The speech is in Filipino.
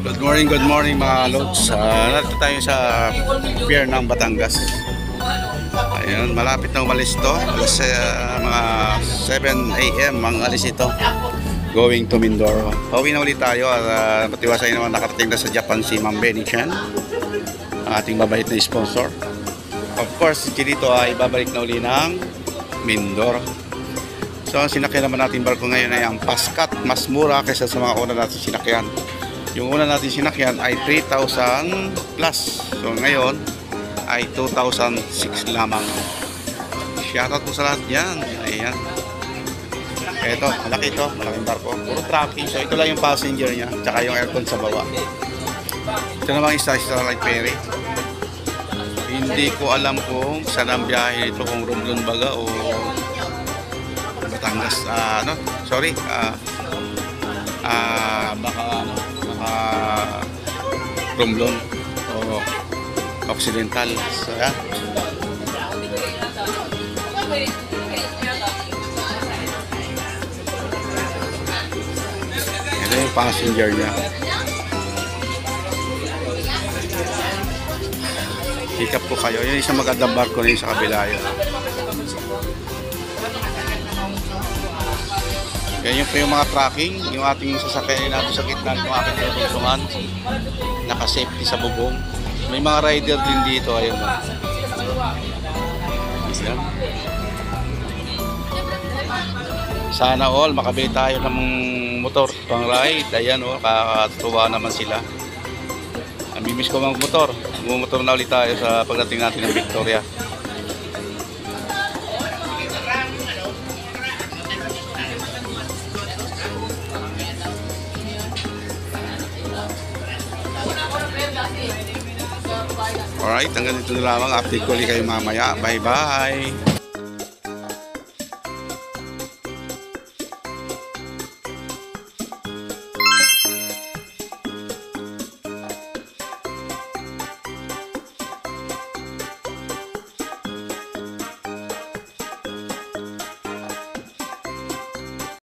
Good morning mga lods. Narito tayo sa pier ng Batangas. Ayun, malapit na umalis to. Alas mga 7 AM ang alis ito. Going to Mindoro. Pauwi na ulit tayo at matiwasay naman nakarating na sa Japan si Ma'am Benny Chan, ang ating mabait na sponsor. Of course, dito ay babalik na uli ng Mindoro. So ang sinakyan naman natin barko ngayon ay ang Pascat. Mas mura kaysa sa mga una natin sinakyan. Yung una natin sinakyan ay 3,000 plus. So ngayon ay 2,006 lamang. Shoutout po sa lahat yan. Ayan. Ito, malaki ito. Malaking barko. Puro tracking. So ito lang yung passenger niya. Tsaka yung aircon sa baba. Ito naman isa light ferry. Hindi ko alam kung saan ang biyahe nito. Kung Romblon baga o Batangas. Sorry. Baka Romblon o Occidental. So yan. Ito yung passenger niya. Pick up ko kayo. Yung isang magandang barko na yung sa kabila yun. Ganyan po yung mga tracking, yung ating sasakyan natin sa gitna ng aking tutulungan, naka-safety sa bubong. May mga rider din dito, ayun. Ayan. Sana all makabili tayo ng motor pang ride. Ayan kakatuwa naman sila. Amimiss ko mga motor. Motor na ulit tayo sa pagdating natin ng Victoria. Alright, hanggang dito na lamang. Update ko ulit kayo mamaya. Bye bye!